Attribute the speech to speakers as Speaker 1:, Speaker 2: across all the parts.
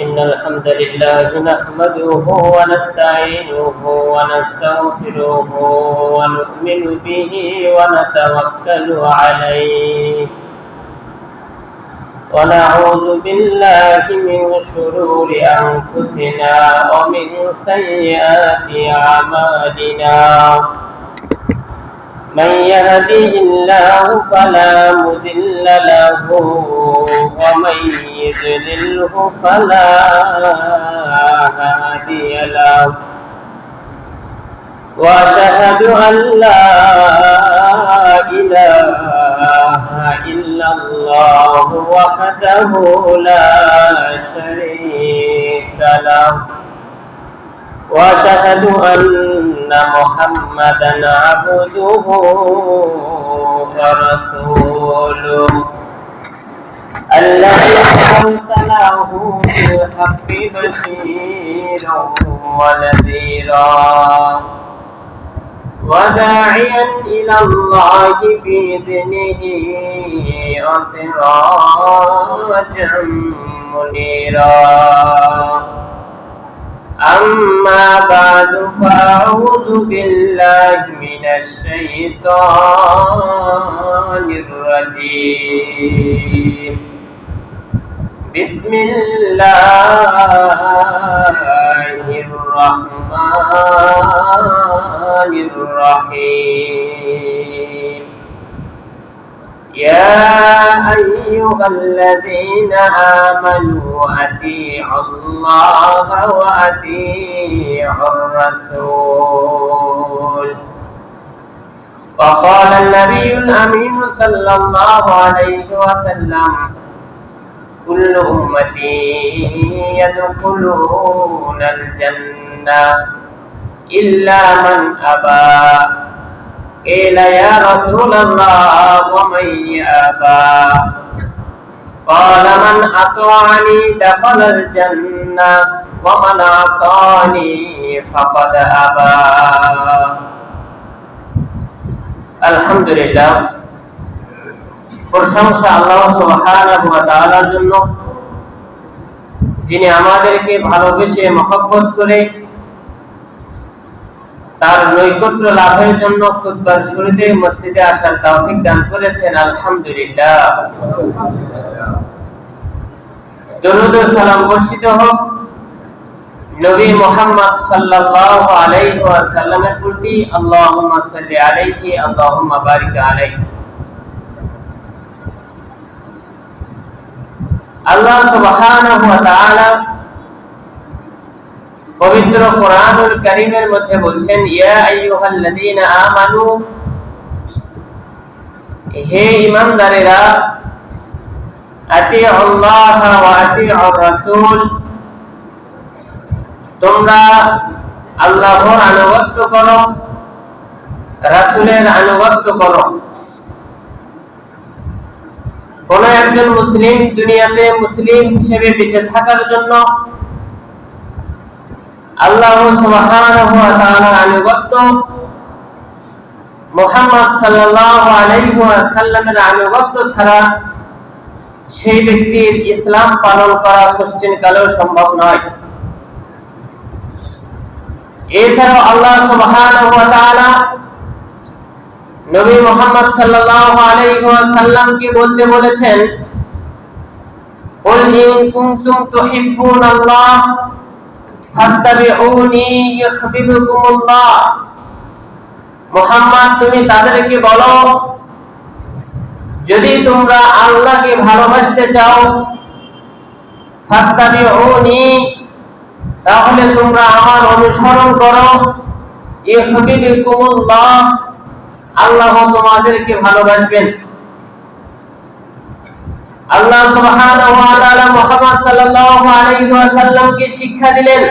Speaker 1: إن الحمد لله نحمده ونستعينه ونستغفره ونؤمن به ونتوكل عليه ونعوذ بالله من شرور أنفسنا ومن سيئات أعمالنا من يهده الله فلا مضل له ومن يضلله فلا هادي له وأشهد أن لا إله إلا الله وحده لا شريك له وأشهد أن محمدا عبده ورسوله الذي أرسله بالحق بشيرا ونذيرا وداعيا إلى الله بإذنه وسراجا منيرا أما بعد فأعوذ بالله من الشيطان الرجيم بسم الله الرحمن الرحيم يا أيها الذين آمنوا أطيعوا الله وأطيعوا الرسول وقال النبي الأمين صلى الله عليه وسلم كل أمتي يدخلون الجنة إلا من أبى قيل يا رسول الله ومن يأبى قال من أطاعني دخل الجنة ومن عصاني فقد أبى الحمد لله প্রশংসা আল্লাহ সুবহানাহু ওয়া তাআলার জন্য, যিনি আমাদেরকে ভালোবেসে মহব্বত করে তার নৈকট্য লাভের জন্য খুতবার শুরুতে মসজিদে আসার তৌফিক দান করেছেন। আলহামদুলিল্লাহ। দরুদ ও সালাম বর্ষিত হোক নবী মুহাম্মদ সাল্লাল্লাহু আলাইহি ওয়াসাল্লামের প্রতি। আল্লাহুম্মা সাল্লি আলাইহি আল্লাহুম্মা বারিক আলাইহি। আল্লাহ সুবহানাহু ওয়া তাআলা পবিত্র কোরআনুল কারীমের মধ্যে বলছেন, ইয়া আইয়ুহাল্লাযীনা আমানু, হে ঈমানদারেরা, আতিউল্লাহ ওয়া আতিউর রাসূল, তোমরা আল্লাহর আনুগত্য করো, রাসূলের আনুগত্য করো। কোন একজন মুসলিম দুনিয়াতে মুসলিম হিসেবে বেঁচে থাকার জন্য আল্লাহ সুবহানাহু ওয়া তাআলার আনুগত্য, মুহাম্মদ সাল্লাল্লাহু আলাইহি ওয়াসাল্লামের আনুগত্য ছাড়া সেই ব্যক্তির ইসলাম পালন করা কোশ্চিন কালেও সম্ভব নয়। এছাড়াও আল্লাহ সুবহানাহু ওয়া তাআলা নবী মুহাম্মদ সাল্লাল্লাহু আলাইহি ওয়াসাল্লামকে বলতে বলেছেন, কুল ইন কুনতুম তুহিব্বুনাল্লাহ ফাত্তাবিউনি ইউহিব্বুকুমুল্লাহ। মুহাম্মদ, তুমি তাদেরকে বলো, যদি তোমরা আল্লাহকে ভালোবাসতে চাও, ফাত্তাবিউনি, তাহলে তোমরা আমার অনুসরণ করো, ইউহিব্বুকুমুল্লাহ, আল্লাহ তোমাদেরকে ভালোবাসবেন। আল্লাহ সুবহানাহু ওয়া তাআলা মুহাম্মদ সাল্লাল্লাহু আলাইহি ওয়াসাল্লামকে শিক্ষা দিলেন,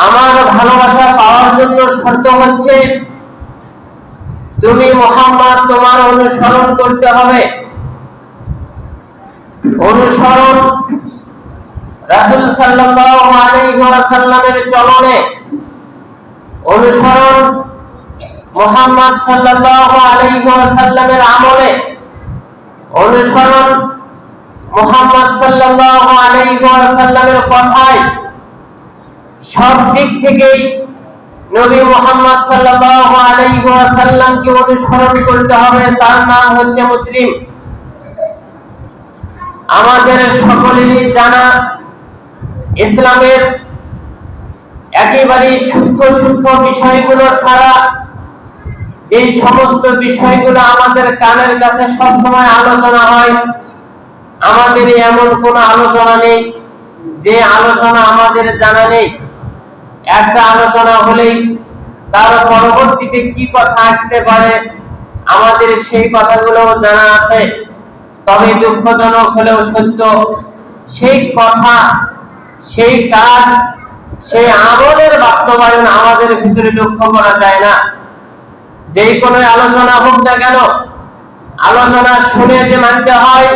Speaker 1: আমার ভালোবাসা পাওয়ার জন্য শর্ত হচ্ছে তুমি মুহাম্মদ তোমার অনুসরণ করতে হবে। অনুসরণ রাসূল সাল্লাল্লাহু আলাইহি ওয়াসাল্লামের চলনে, অনুসরণ মুহাম্মদ সাল্লাল্লাহু আলাইহি ওয়াসাল্লামের আমলে, অনুসরণ মুহাম্মদ সাল্লাল্লাহু আলাইহি ওয়াসাল্লামের কথায় সব দিক থেকেই নবী মুহাম্মদ সাল্লাল্লাহু আলাইহি ওয়াসাল্লামকে অনুসরণ করতে হবে, তার নাম হচ্ছে মুসলিম। আমাদের সকলেরই জানা ইসলামের একেবারে সূক্ষ্ম বিষয়গুলো ছাড়া যে সমস্ত বিষয়গুলো আমাদের কানের কাছে সবসময় আলোচনা হয়, আমাদের এমন কোনো আলোচনা নেই যে আলোচনা আমাদের জানা নেই। একটা আলোচনা হলেই তার পরবর্তীতে কি কথা আসতে পারে আমাদের সেই কথাগুলো জানা আছে। তবে দুঃখজনক হলেও সত্য, সেই কথা, সেই কাজ, সেই আমলের বাস্তবায়ন আমাদের ভিতরে লক্ষ্য করা যায় না। যে কোনো আলোচনা হোক না কেন, আলোচনা শুনে যে মানতে হয়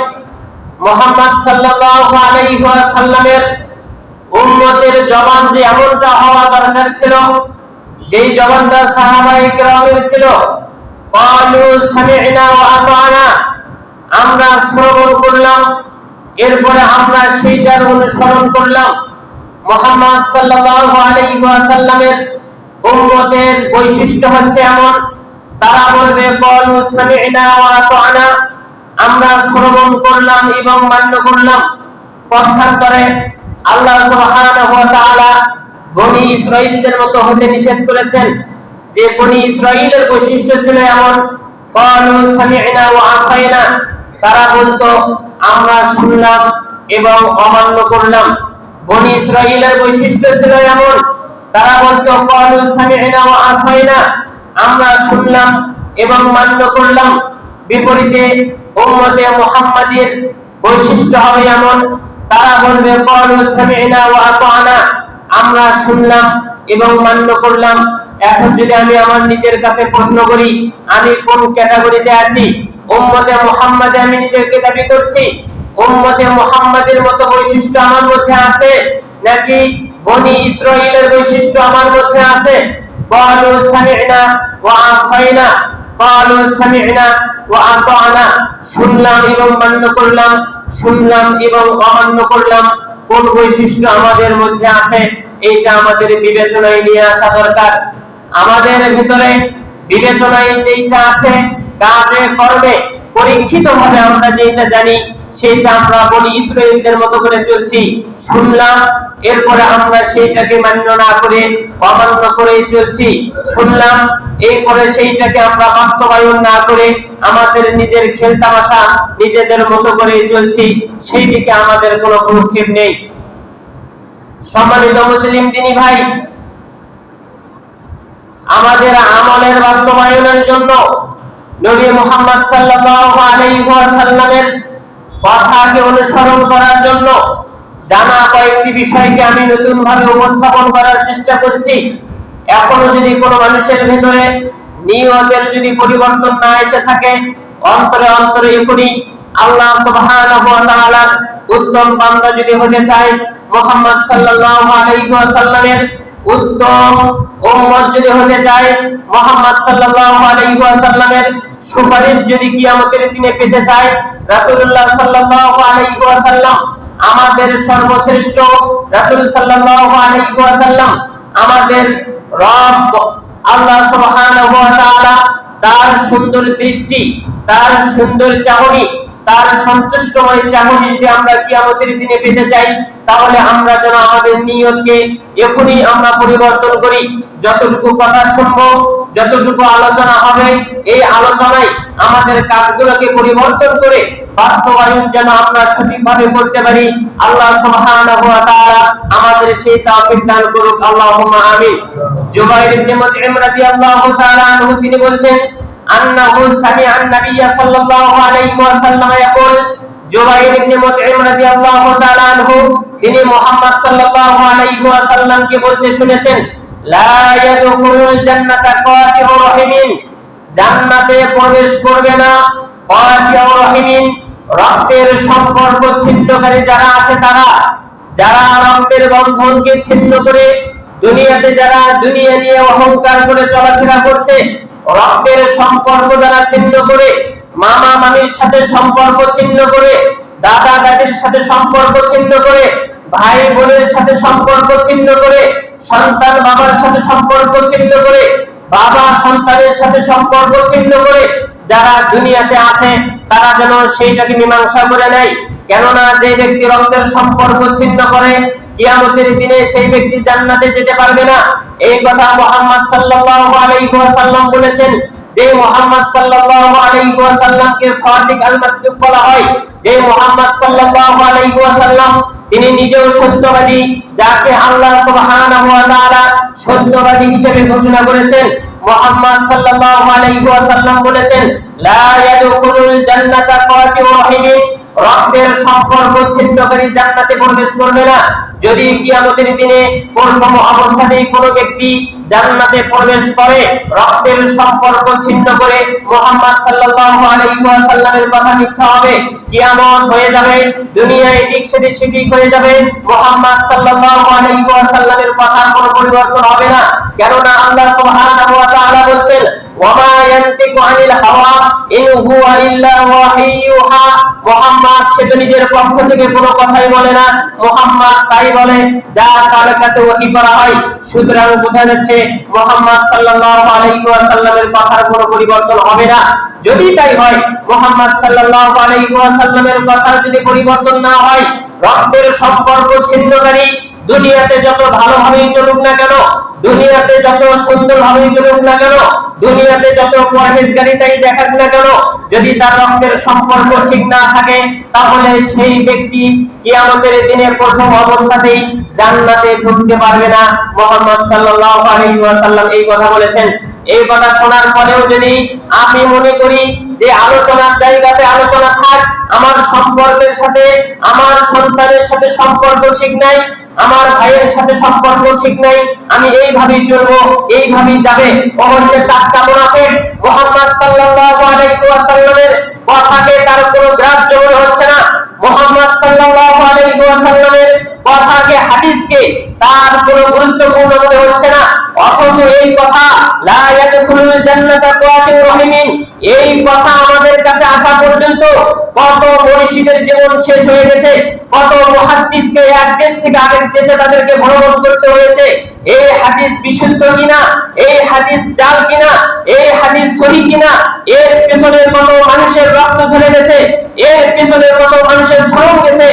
Speaker 1: মুহাম্মদ সাল্লাল্লাহু আলাইহি ওয়াসাল্লামের উম্মতের জবান যে এমনটা হওয়া দরকার ছিল, যেই জবানটা সাহাবায়ে কেরামের ছিল, ক্বালু সামি'না ওয়া আতা'না, আমরা শ্রবণ করলাম, এরপরে আমরা সেইটার অনুসরণ করলাম। মুহাম্মদ সাল্লাল্লাহু আলাইহি ওয়াসাল্লামের উম্মতের বৈশিষ্ট্য হচ্ছে এমন, তারা বলবে ক্বালু সামি'না ওয়া আতা'না, আমরা শ্রবণ করলাম এবং মান্য করলাম। পক্ষান্তরে আল্লাহ সুবহানাহু ওয়া তাআলা বনি ইসরাঈলদের মতো হতে নিষেধ করেছেন, যে বনি ইসরাঈলের বৈশিষ্ট্য ছিল এমন, ক্বালু সামি'না ওয়া আতা'না, তারা বলতো আমরা শুনলাম এবং অমান্য করলাম। বনি ইসরাঈলের বৈশিষ্ট্য ছিল এমন, তারা বলতো ক্বালু সামি'না ওয়া আতা'না, আমরা শুনলাম এবং মান্য করলাম। বিপরীতে উম্মতে মুহাম্মাদের বৈশিষ্ট্য হবে এমন, তারা বলবে ক্বালু সামি'না ওয়া আতা'না, আমরা শুনলাম এবং মান্য করলাম। এখন যদি আমি আমার নিজের কাছে প্রশ্ন করি, আমি কোন ক্যাটাগরিতে আছি? উম্মতে মুহাম্মাদে আমি নিজেকে দাবি করছি, উম্মতে মুহাম্মাদের মতো বৈশিষ্ট্য আমার মধ্যে আছে, নাকি বনি ইসরাঈলের বৈশিষ্ট্য আমার মধ্যে আছে? ক্বালু সামি'না ওয়া আতা'না, ক্বালু সামি'না ওয়া আতা'না, শুনলাম এবং মান্য করলাম, শুনলাম এবং অমান্য করলাম। কোন বৈশিষ্ট্য আমাদের মধ্যে আছে, এইটা আমাদের বিবেচনায় নিয়ে আসা দরকার। আমাদের ভিতরে বিবেচনায় যেটা আছে, কাজে কর্মে পরীক্ষিত ভাবে আমরা যেটা জানি সেটা আমরা বনি ইসরাঈলদের মতো করে চলছি। শুনলাম, এরপরে আমরা সেইটাকে মান্য না করে অমান্য করে চলছি। শুনলাম, এরপরে সেইটাকে আমরা বাস্তবায়ন না করে আমাদের নিজের খেলতামাশা নিজেদের মতো করে চলছি। সেই দিকে আমাদের কোনো ভ্রুক্ষেপ নেই। সম্মানিত মুসলিম দিনী ভাই, আমাদের আমলের বাস্তবায়নের জন্য নবী মুহাম্মদ সাল্লাল্লাহু আলাইহি ওয়াসাল্লামের কথাকে অনুসরণ করার জন্য জানা কয়েকটি বিষয়কে আমি নতুন ভাবে উপস্থাপন করার চেষ্টা করছি। এখনো যদি কোনো মানুষের ভিতরে নিয়তের যদি পরিবর্তন না এসে থাকে, অন্তরে অন্তরে এখনই আল্লাহ সুবহানাহু ওয়া তাআলার উত্তম বান্দা যদি হতে চায়, মুহাম্মদ সাল্লাল্লাহু আলাইহি ওয়াসাল্লামের উত্তম উম্মত যদি হতে চায়, মুহাম্মদ সাল্লাল্লাহু আলাইহি ওয়াসাল্লামের সুপারিশ যদি কিয়ামতের দিনে পেতে চায়, রাসূলুল্লাহ সাল্লাল্লাহু আলাইহি ওয়াসাল্লাম আমাদের সর্বশ্রেষ্ঠ, রাসূল সাল্লাল্লাহু আলাইহি ওয়াসাল্লাম আমাদের রব আল্লাহ সুবহানাহু ওয়া তাআলা, তার সুন্দর দৃষ্টি, তার সুন্দর চাহনি, তার সন্তুষ্টময় চাহনি যদি আমরা কিয়ামতের দিনে পেতে চাই, তাহলে আমরা যেন আমাদের নিয়তকে এখনই আমরা পরিবর্তন করি। যতটুকু কথা শুনবো, যতটুকু আলোচনা হবে, এই আলোচনায় আমাদের কাজগুলোকে পরিবর্তন করে বাস্তবায়ন যেন আমরা সঠিকভাবে করতে পারি। আল্লাহ সুবহানাহু ওয়া তাআলা আমাদের সেই তৌফিক দান করুক, আল্লাহুম্মা আমিন। জুবাইর ইবনে মুতঈম রাদিয়াল্লাহু তাআলা আনহু তিনি বলেন, আন্নাহু সামিআ আন-নাবিয়্য সাল্লাল্লাহু আলাইহি ওয়াসাল্লাম ইয়াকুল, জুবাইর ইবনে মুতঈম রাদিয়াল্লাহু তাআলা আনহু তিনি মুহাম্মদ সাল্লাল্লাহু আলাইহি ওয়াসাল্লামকে বলতে শুনেছেন, লা ইয়াদখুলুল জান্নাতা কাতিউ রাহিমিন, জান্নাতে প্রবেশ করবে না কাতিউ রাহিমিন, রক্তের সম্পর্ক ছিন্নকারী যারা আছে, তারা যারা রক্তের বন্ধনকে ছিন্ন করে দুনিয়াতে যারা দুনিয়া নিয়ে অহংকার করে চলাফেরা করছে, রক্তের সম্পর্ক যারা ছিন্ন করে মামা মামির সাথে সম্পর্ক ছিন্ন করে, দাদা দাদির সাথে সম্পর্ক ছিন্ন করে, ভাই বোনের সাথে সম্পর্ক ছিন্ন করে, সন্তান বাবার সাথে সম্পর্ক ছিন্ন করে, বাবা সন্তানের সাথে সম্পর্ক ছিন্ন করে যারা দুনিয়াতে আছে তারা যেন সেইটাকে মীমাংসা করে নেয়। কেননা যে ব্যক্তি রক্তের সম্পর্ক ছিন্ন করে কিয়ামতের দিনে সেই ব্যক্তি জান্নাতে যেতে পারবে না। এই কথা মুহাম্মদ সাল্লাল্লাহু আলাইহি ওয়াসাল্লাম বলেছেন। যে মুহাম্মদ সাল্লাল্লাহু আলাইহি ওয়াসাল্লামকে সাদিক আল মাসদুক বলা হয়, যে মুহাম্মদ সাল্লাল্লাহু আলাইহি ওয়াসাল্লাম তিনি নিজেও সত্যবাদী, যাকে আল্লাহ সুবহানাহু ওয়া তাআলা সত্যবাদী হিসেবে ঘোষণা করেছেন। মুহাম্মদ সাল্লাল্লাহু আলাইহি ওয়াসাল্লাম বলেছেন, লা ইয়াদখুলুল জান্নাতা কাতিউ রাহিমিন, রক্তের সম্পর্ক ছিন্নকারী জান্নাতে প্রবেশ করবে না। যদি কিয়ামতের দিনে কোন অবস্থাতেই কোন ব্যক্তি জান্নাতে প্রবেশ করে রক্তের সম্পর্ক ছিন্ন করে, মুহাম্মদ সাল্লাল্লাহু আলাইহি ওয়াসাল্লামের কথা মিথ্যা হবে, কিয়ামত হয়ে যাবে, দুনিয়ায় ঠিক সেটি সেটি হয়ে যাবে, মুহাম্মদ সাল্লাল্লাহু আলাইহি ওয়াসাল্লামের কথা কোনো পরিবর্তন হবে না। কেননা আল্লাহ সুবহানাহু ওয়া তাআলা বলেন, ওয়ামা ইয়ানতিকু আনিল হাওয়া ইন হুয়া ইল্লা ওয়াহিয়ুহা, মুহাম্মদ সে নিজের পক্ষ থেকে কোনো কথাই বলে না, মুহাম্মদ তাই বলে যা তার কাছে ওহী করা হয়। সুতরাং বোঝা যাচ্ছে মুহাম্মদ সাল্লাল্লাহু আলাইহি ওয়াসাল্লামের কথার কোনো পরিবর্তন হবে না। যদি তাই হয়, মুহাম্মদ সাল্লাল্লাহু আলাইহি ওয়াসাল্লামের কথার যদি পরিবর্তন না হয়, রক্তের সম্পর্ক ছিন্নকারী দুনিয়াতে যত ভালোভাবেই চলুক না কেন, দুনিয়াতে যত সুন্দরভাবেই চলুক না কেন, দুনিয়াতে যত পরহেজগারিতাই দেখাক না কেন, যদি তার রক্তের সম্পর্ক ঠিক না থাকে তাহলে সেই ব্যক্তি কিয়ামতের দিনে প্রথম অবস্থাতেই জান্নাতে ঢুকতে পারবে না। মুহাম্মদ সাল্লাল্লাহু আলাইহি ওয়াসাল্লাম এই কথা বলেছেন। এই কথা শোনার পরেও যদি আমি মনে করি যে আলোচনার জায়গাতে আলোচনা থাক, আমার সম্পর্কের সাথে, আমার সন্তানের সাথে সম্পর্ক ঠিক নাই, আমার ভাইয়ের সাথে সম্পর্ক ঠিক নাই, আমি এইভাবেই চলবো, এইভাবেই যাবে, অবশ্যই টাটকা মুনাফিক মুহাম্মদ সাল্লাল্লাহু আলাইহি ওয়াসাল্লামের কথাকে তার কোনো গ্রাহ্য মনে হচ্ছে না। মুহাম্মদ সাল্লাল্লাহু আলাইহি ওয়াসাল্লামের কথাকে, হাদিসকে তার কোনো গুরুত্বপূর্ণ মনে হচ্ছে না। অথচ এই কথা লা ইয়াদখুলুল জান্নাতা কাতিউ রাহিমিন, এই কথা আমাদের কাছে আসা পর্যন্ত কত মুর্শিদের জীবন শেষ হয়ে গেছে, কত মুহাদ্দিসকে এক দেশ থেকে আরেক দেশে তাদেরকে ভ্রমণ করতে হয়েছে। এই হাদিস বিশুদ্ধ কিনা, এই হাদিস জাল কিনা, এই হাদিস সহি কিনা, এর পেছনে কত মানুষের রক্ত ঝরে গেছে, এর পেছনে কত মানুষের ধর্ম গেছে,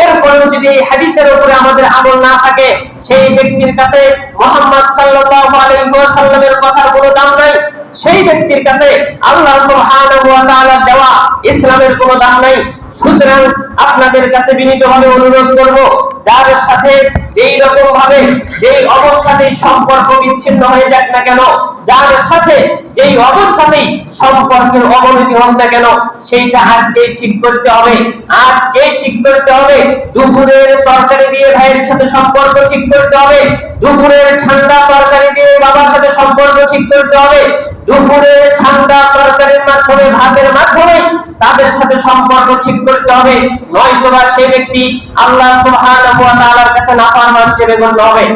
Speaker 1: এরপরেও যদি এই হাদিসের উপরে আমাদের আমল না থাকে, সেই ব্যক্তির কাছে মুহাম্মদ সাল্লাল্লাহু আলাইহি ওয়াসাল্লামের কথার কোনো দাম নাই, সেই ব্যক্তির কাছে আল্লাহ সুবহানাহু ওয়া তাআলার দেওয়া ইসলামের কোনো দাম নাই। সুতরাং আপনাদের কাছে বিনীতভাবে অনুরোধ করব, যার সাথে যেই রকম ভাবে যেই অবস্থাতেই সম্পর্ক বিচ্ছিন্ন হয়ে যাক না কেন, যার সাথে যেই অবস্থাতেই সম্পর্কের অবনতি হোক না কেন, সেইটা আজকেই ঠিক করতে হবে, আজকেই ঠিক করতে হবে। দুপুরের তরকারি দিয়ে ভাইয়ের সাথে সম্পর্ক ঠিক করতে হবে, দুপুরের ঠান্ডা তরকারি দিয়ে বাবার সাথে সম্পর্ক ঠিক করতে হবে, দুপুরের ঠান্ডা তরকারির মাধ্যমে, ভাতের মাধ্যমে তাদের সাথে সম্পর্ক ঠিক করতে হবে, নয়তোবা সেই ব্যক্তি আল্লাহ সুবহানাহু ওয়া তাআলার কাছে নাফরমান হিসেবে গণ্য হবে।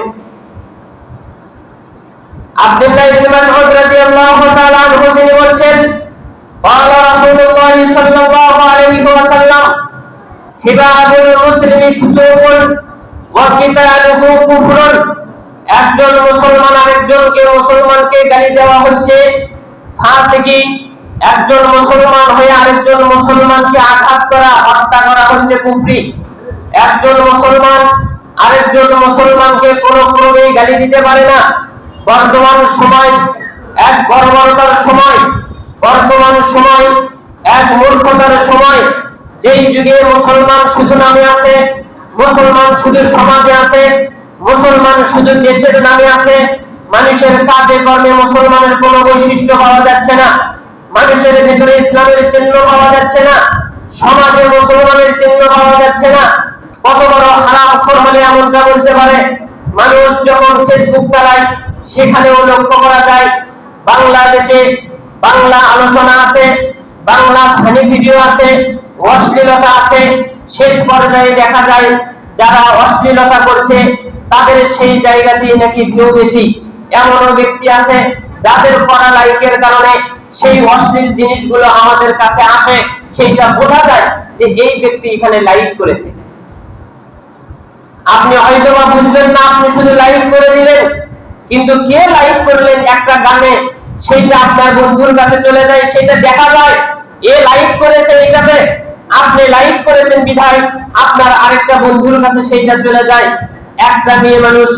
Speaker 1: আব্দুল্লাহ ইবনে মাসউদ রাদিয়াল্লাহু তাআলা আনহু তিনি বলেন, ক্বালা রাসূলুল্লাহ সাল্লাল্লাহু আলাইহি ওয়াসাল্লাম, সিবাবুল মুসলিমি ফুসুকুন ওয়া কিতালুহু কুফরুন, একজন মুসলমান আরেকজনকে, মুসলমানকে গালি দেওয়া হচ্ছে ফাসিকি, একজন মুসলমান হয়ে আরেকজন মুসলমানকে আঘাত করা, হত্যা করা হচ্ছে কুফরি। একজন মুসলমান আরেকজন মুসলমানকে কোনো ক্রমেই গালি দিতে পারে না। বর্তমান সময় এক বর্বরতার সময়, বর্তমান সময় এক মূর্খতার সময়, যেই যুগে মুসলমান শুধু নামে আছে, মুসলমান শুধু সমাজে আছে, মুসলমান শুধু দেশের নামে আছে, মানুষের কাজে কর্মে মুসলমানের কোনো বৈশিষ্ট্য পাওয়া যাচ্ছে না, মানুষের ভিতরে ইসলামের চিহ্ন পাওয়া যাচ্ছে না, সমাজে মুসলমানের চিহ্ন পাওয়া যাচ্ছে না। কত বড় হারামখোর হলে এমনটা বলতে পারে? মানুষ যখন ফেসবুক চালায় সেখানেও লক্ষ্য করা যায় বাংলাদেশে বাংলা আলোচনা আছে, বাংলা ফানি ভিডিও আছে, অশ্লীলতা আছে। শেষ পর্যায়ে দেখা যায় যারা অশ্লীলতা করছে তাদের সেই জায়গাতেই নাকি ভিউ বেশি। এমনও ব্যক্তি আছে যাদের পড়া লাইকের কারণে সেই অশ্লীল জিনিসগুলো আমাদের কাছে আসে, সেইটা বোঝা যায় যে এই ব্যক্তি এখানে লাইক করেছে। আপনি হয়তো বা বুঝবেন না, আপনি শুধু লাইক করে দিলেন, কিন্তু কে লাইক করলেন একটা গানে সেইটা আপনার বন্ধুর কাছে চলে যায়, সেটা দেখা যায় এ লাইক করেছে এইটাতে, আপনি লাইক করেছেন বিধায় আপনার আরেকটা বন্ধুর কাছে সেইটা চলে যায়। একটা মেয়ে মানুষ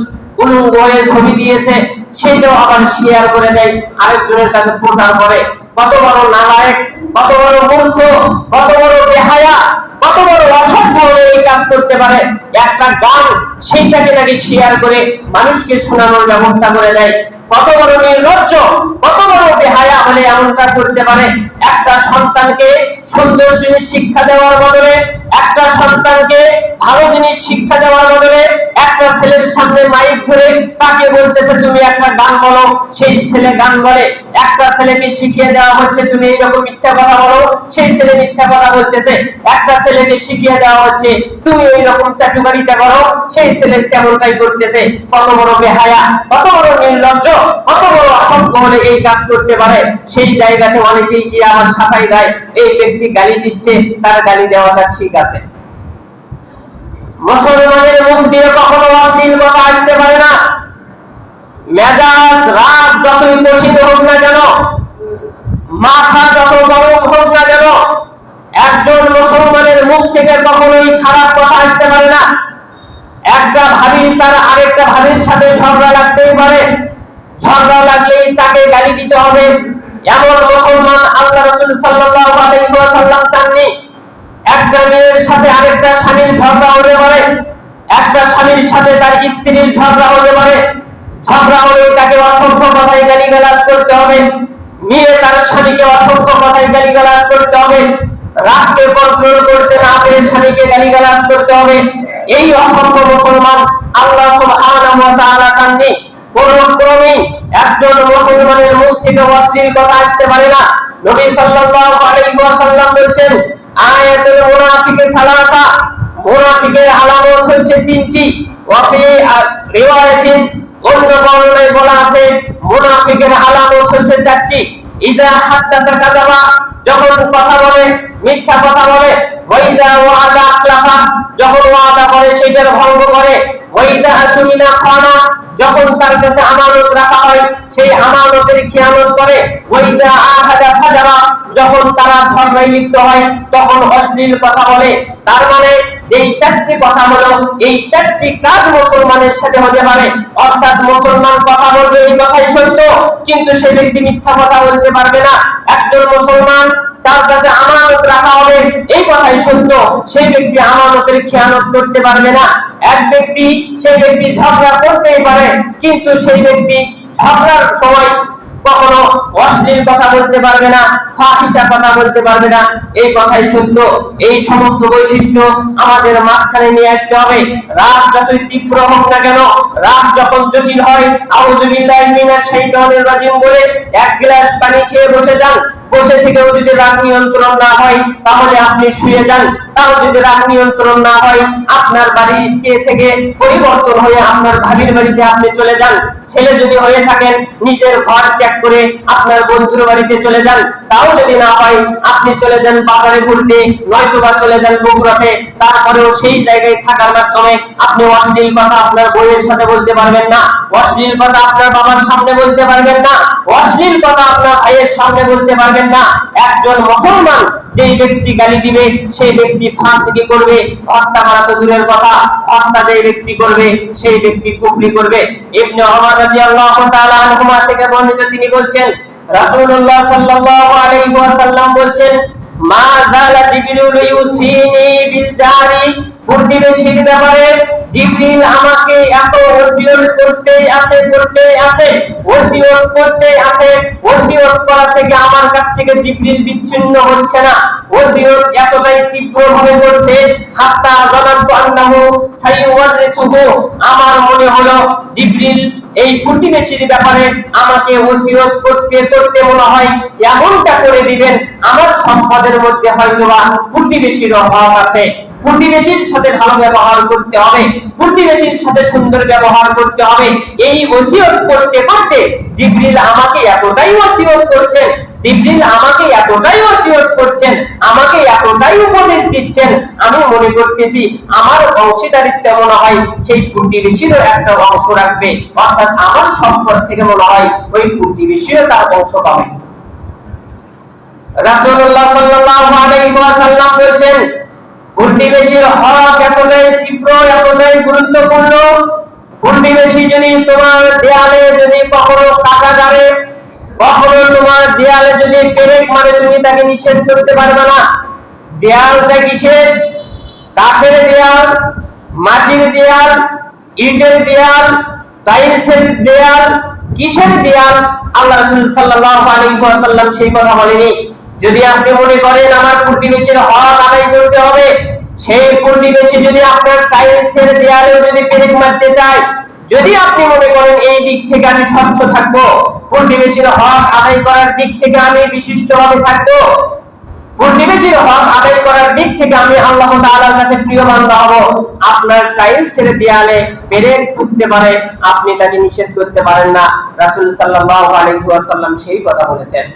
Speaker 1: উলঙ্গ হয়ে ছবি দিয়েছে, সেটাও আবার শেয়ার করে দেয়, আরেকজনের কাছে প্রচার করে। কত বড় নালায়েক, কত বড় মূর্খ, কত বড় বেহায়া, কত বড় অসভ্য এই কাজ করতে পারে। একটা গান সেইটাকে নাকি শেয়ার করে মানুষকে শোনানোর ব্যবস্থা করে দেয়। কত বড় নির্লজ্জ, কত বড় বেহায়া হলে এমনটা করতে পারে। একটা সন্তানকে সুন্দর জিনিস শিক্ষা দেওয়ার বদলে, একটা সন্তানকে ভালো জিনিস শিক্ষা দেওয়ার বদলে একটা ছেলের সামনে মাইক ধরে তাকে বলতেছে তুমি একটা গান বলো, সেই ছেলে গান বলে। একটা ছেলেকে শিখিয়ে দেওয়া হচ্ছে তুমি এইরকম মিথ্যা কথা বলো, সেই ছেলে মিথ্যা কথা বলতেছে। একটা ছেলেকে শিখিয়ে দেওয়া হচ্ছে তুমি এইরকম চাটুকারিতা করো, সেই ছেলে তেমনটাই করতেছে। কত বড় বেহায়া, কত বড় নির্লজ্জ, কত বড় অসভ্য হলে এই কাজ করতে পারে। সেই জায়গাতে অনেকেই গিয়ে আমার সাফাই গায়, এই ব্যক্তি গালি দিচ্ছে, তার গালি দেওয়াটা ঠিক আছে। মুসলমানের মুখ দিয়ে কখনো অশ্লীল কথা আসতে পারে না। মেজাজ রাগ যতই কঠিন হোক না কেন, মাথা যত গরম হোক না কেন, একজন মুসলমানের মুখ থেকে কখনোই খারাপ কথা আসতে পারে না। একটা ভাবি তার আরেকটা ভাবির সাথে ঝগড়া লাগতেই পারে, ঝগড়া লাগলেই তাকে গালি দিতে হবে, এমন মুসলমান আল্লাহ রাসূল সাল্লাল্লাহু আলাইহি ওয়াসাল্লাম চাননি। একটা মেয়ের সাথে আরেকটা স্বামীর ঝগড়া হতে পারে, একটা স্বামীর সাথে তার স্ত্রীর ঝগড়া হতে পারে, ঝগড়া হলে তাকে অসংখ্য কথায় গালিগালাজ করতে হবে। মেয়ে তার স্বামীকে অসংখ্য কথায় গালিগালাজ করতে হবে, রাগকে কন্ট্রোল করতে না পেরে স্বামীকে গালিগালাজ করতে হবে। এই অসংখ্য মুসলমান আল্লাহ সুবহানাহু ওয়া তাআলা চাননি। কোন ক্রমেই একজন মুসলমানের মুখ থেকে অশ্লীল কথা আসতে পারে না। নবী সাল্লাল্লাহু আলাইহি ওয়াসাল্লাম বলেছেন আয়াতুল মুনাফিকি সালাসা, মুনাফিকের আলামত হচ্ছে তিনটি। ওয়া ফি রিওয়ায়াতিন, অন্য বর্ণনায় বলা আছে মুনাফিকের আলামত হচ্ছে চারটি। ইযা হাদাসা কাযাবা, যখন কথা বলে মিথ্যা কথা বলে। ওয়া ইযা ওয়াদা আখলাফা, যখন ওয়াদা করে সেটার ভঙ্গ করে। ওয়া ইযা আতুমিনা খানা, যখন তার কাছে আমানত রাখা হয় সেই আমানতের খেয়ানত করে। ওয়া ইযা আহাদা ফাজারা, যখন তারা ঝগড়ায় লিপ্ত হয় তখন অশ্লীল কথা বলে। তার মানে যেই চারটি কথা হলো, এই চারটি কাজ মুসলমানের সাথে হতে পারে। অর্থাৎ মুসলমান কথা বলবে এই কথাই সত্য, কিন্তু সে ব্যক্তি মিথ্যা কথা বলতে পারবে না। একজন মুসলমান তার কাছে আমানত রাখা হবে এই কথাই সত্য, সেই ব্যক্তি আমানতের খেয়ানত করতে পারবে না। এক ব্যক্তি, সেই ব্যক্তি ঝগড়া করতেই পারে, কিন্তু সেই ব্যক্তি ঝগড়ার সময় কখনো অশ্লীল কথা বলতে পারবে না, ফাহিশা কথা বলতে পারবে না, এই কথাই সত্য। এই সমস্ত বৈশিষ্ট্য আমাদের মাঝখানে নিয়ে আসতে হবে। রাগ যতই তীব্র হোক না কেন, রাগ যখন জটিল হয় আউযু বিল্লাহি মিনাশ শাইতানির রাজিম বলে এক গ্লাস পানি খেয়ে বসে যান। বসে থেকেও যদি রাগ নিয়ন্ত্রণ না হয় তাহলে আপনি শুয়ে যান। তাও যদি রাগ নিয়ন্ত্রণ না হয় আপনার বাড়িতে থেকে পরিবর্তন হয়ে আপনার ভাবির বাড়িতে আপনি চলে যান। ছেলে যদি হয়ে থাকেন নিজের ঘর ত্যাগ করে আপনার বন্ধুর বাড়িতে চলে যান। তাও যদি না হয় আপনি চলে যান বাজারে ঘুরতে, নয়তো বা চলে যান বগুড়াতে। তারপরেও সেই জায়গায় থাকার মাধ্যমে আপনি অশ্লীল কথা আপনার বউয়ের সাথে বলতে পারবেন না, অশ্লীল কথা আপনার বাবার সামনে বলতে পারবেন না, অশ্লীল কথা আপনার ভাইয়ের সামনে বলতে পারবেন না। একজন মুসলমান যেই ব্যক্তি গালি দিবে সেই ব্যক্তি ফাঁসিকি করবে, হত্যা করা তো দূরের কথা, হত্যা যেই ব্যক্তি করবে সেই ব্যক্তি কুফরি করবে। ইবনে ওমর রাদিয়াল্লাহু তাআলা আনহুমা থেকে বর্ণিত, তিনি বলছেন রাসূলুল্লাহ সাল্লাল্লাহু আলাইহি ওয়াসাল্লাম বলছেন মা যালা জিবরিল ইউসিনি বিল জারি, প্রতিবেশীর ব্যাপারে জিবরিল আমাকে এত ওসিয়ত করতে আছে, ওসিয়ত করতে আছে। ওসিয়ত করা থেকে আমার কাছ থেকে জিবরিল বিচ্ছিন্ন হচ্ছে না। ওসিয়ত এতটাই তীব্রভাবে করছে হাত্তা যানাতু আন্নাহু সাইয়ুরিসুহু, আমার মনে হলো জিবরিল এই প্রতিবেশীর ব্যাপারে আমাকে ওসিয়ত করতে করতে মনে হয় এমনটা করে দিবেন আমার সম্পদের মধ্যে হয়তোবা প্রতিবেশীর অভাব আছে। প্রতিবেশীর সাথে ভালো ব্যবহার করতে হবে, প্রতিবেশীর সাথে সুন্দর ব্যবহার করতে হবে। এই ওসিয়ত করতে করতে জিবরিল আমাকে এতটাই ওসিয়ত করছেন, জিবরিল আমাকে এতটাই ওসিয়ত করছেন, আমাকে এতটাই উপদেশ দিচ্ছেন, আমি মনে করতেছি আমার অংশীদারিত্ব মনে হয় সেই প্রতিবেশীরও একটা অংশ রাখবে, অর্থাৎ আমার সম্পদ থেকে মনে হয় ওই প্রতিবেশীও তার অংশ পাবে। রাসূলুল্লাহ সাল্লাল্লাহু আলাইহি ওয়াসাল্লাম বলেছেন, প্রতিবেশীর হক এতটাই তীব্র, এতটাই গুরুত্বপূর্ণ, প্রতিবেশী যদি তোমার দেয়ালে যদি কখনো কাটা যাবে, কখনো তোমার দেয়ালে যদি পেরেক মারে, তুমি তাকে নিষেধ করতে পারবে না। দেয়ালটা কিসের? কাঠের দেয়াল, মাটির দেয়াল, ইটের দেয়াল, টাইলসের দেয়াল, কিসের দেয়াল? আল্লাহ রাসূল সাল্লাল্লাহু আলাইহি ওয়াসাল্লাম সেই কথা বলেনি। যদি আপনি মনে করেন আমার প্রতিবেশীর হক আদায় করতে হবে, সেই প্রতিবেশী যদি আপনার টাইলসের দেয়ালেও যদি পেরেক মারতে চায়, যদি আপনি মনে করেন এই দিক থেকে আমি স্বচ্ছ থাকবো, প্রতিবেশীর হক আদায় করার দিক থেকে আমি বিশিষ্টভাবে থাকবো, প্রতিবেশীর হক আদায় করার দিক থেকে আমি আল্লাহ তাআলার কাছে প্রিয় বান্দা হব, আপনার টাইলসের দেয়ালে পেরেক ফুটতে পারে, আপনি তাকে নিষেধ করতে পারেন না। রাসূল সাল্লাল্লাহু আলাইহি ওয়াসাল্লাম সেই কথা বলেছেন।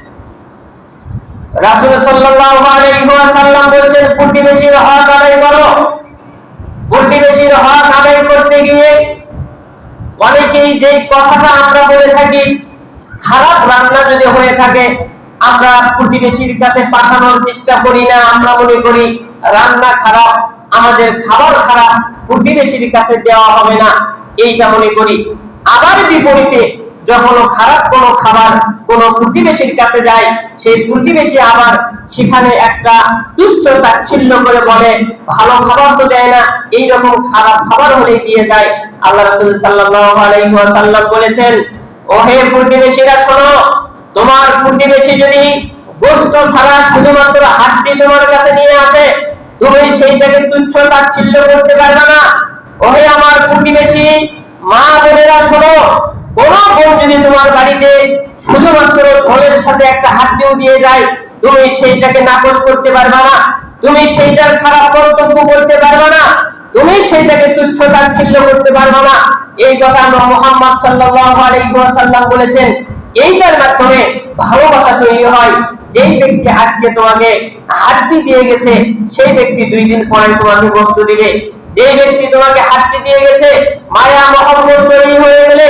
Speaker 1: রাসূল সাল্লাল্লাহু আলাইহি ওয়াসাল্লাম বলেছেন, প্রতিবেশীর হক আদায় করো। প্রতিবেশীর হক আদায় করতে গিয়ে অনেকেই যে কথাটা আমরা বলে থাকি, খারাপ রান্না যদি হয়ে থাকে আমরা প্রতিবেশীর কাছে পাঠানোর চেষ্টা করি না, আমরা মনে করি রান্না খারাপ, আমাদের খাবার খারাপ, প্রতিবেশীর কাছে দেওয়া হবে না, এইটা মনে করি। আবার বিপরীতে যখন খারাপ কোনো খাবার কোনো প্রতিবেশীর কাছে যায়, সেই প্রতিবেশী আবার সেখানে একটা তুচ্ছ তাচ্ছিল্য করে বলে ভালো খাবার তো দেয় না, এইরকম খারাপ খাবার হলে দিয়ে যায়। আল্লাহ রাসূল সাল্লাল্লাহু আলাইহি ওয়াসাল্লাম বলেছেন, ওহে প্রতিবেশীরা শোনো, তোমার প্রতিবেশী যদি গোশত ছাড়া শুধুমাত্র হাড্ডি তোমার কাছে নিয়ে আসে, তুমি সেইটাকে তুচ্ছ তাচ্ছিল্য করতে পারবে না। ওহে আমার প্রতিবেশী মা বোনেরা শোনো, কোন বোন যদি তোমার বাড়িতে শুধুমাত্র ঝোলের সাথে একটা হাড্ডিও দিয়ে যায়, তুমি সেইটাকে নাকচ করতে পারবে না, তুমি সেইটার খারাপ মন্তব্য করতে পারবে না, তুমি সেইটাকে তুচ্ছ তাচ্ছিল্য করতে পারবে না। এই কথা মুহাম্মদ সাল্লাল্লাহু আলাইহি ওয়াসাল্লাম বলেছেন। এইটার মাধ্যমে ভালোবাসা তৈরি হয়। যেই ব্যক্তি আজকে তোমাকে হাড্ডি দিয়ে গেছে, সেই ব্যক্তি 2 দিন পরে তোমাকে গোশত দিবে। যে ব্যক্তি তোমাকে হাড্ডি দিয়ে গেছে, মায়া মহব্বত তৈরি হয়ে গেলে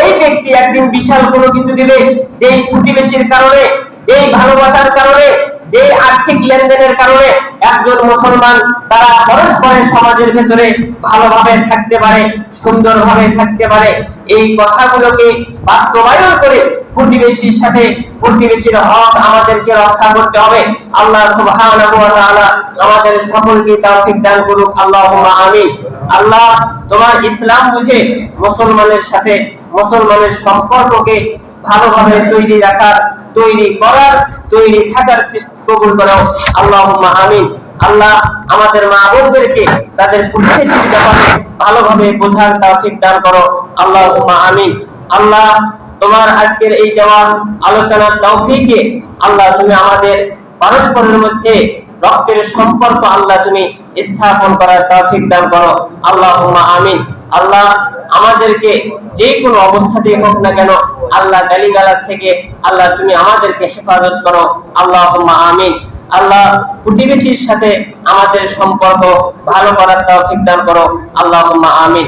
Speaker 1: এই ব্যক্তি একদিন বিশাল কোনো কিছু দিবে। যেই প্রতিবেশীর কারণে, যেই ভালোবাসার কারণে, যেই আর্থিক লেনদেনের কারণে একজন মুসলমান তারা পরস্পরের সমাজের ভেতরে ভালোভাবে থাকতে পারে, সুন্দরভাবে থাকতে পারে। এই কথাগুলোকে বাস্তবায়ন করে প্রতিবেশীর সাথে প্রতিবেশীর হক আমাদেরকে রক্ষা করতে হবে। আল্লাহ সুবহানাহু ওয়া তাআলা আমাদের সকলকে তৌফিক দান করুক, আল্লাহুম্মা আমিন। আল্লাহ তোমার ইসলাম বুঝে মুসলমানের সাথে মুসলমানের সম্পর্ককে ভালোভাবে তৈরি রাখার, তৈরি করার, তৈরি থাকার চেষ্টা কবুল করো, আল্লাহুম্মা আমিন। আল্লাহ আমাদের মা বোনদেরকে তাদের প্রতিবেশীর ব্যাপারে ভালোভাবে বোঝার তৌফিক দান করো, আল্লাহুম্মা আমিন। আল্লাহ তোমার আজকের এই দেওয়া আলোচনার তৌফিকে আল্লাহ তুমি আমাদের পরস্পরের মধ্যে রক্তের সম্পর্ক আল্লাহ তুমি স্থাপন করার তৌফিক দান করো, আল্লাহুম্মা আমিন। আল্লাহ আমাদেরকে যে কোনো অবস্থাতেই হোক না কেন আল্লাহ গালিগালাজ থেকে আল্লাহ তুমি আমাদেরকে হেফাজত করো, আল্লাহুম্মা আমিন। আল্লাহ প্রতিবেশীর সাথে আমাদের সম্পর্ক ভালো করার তৌফিক দান করো, আল্লাহুম্মা আমিন।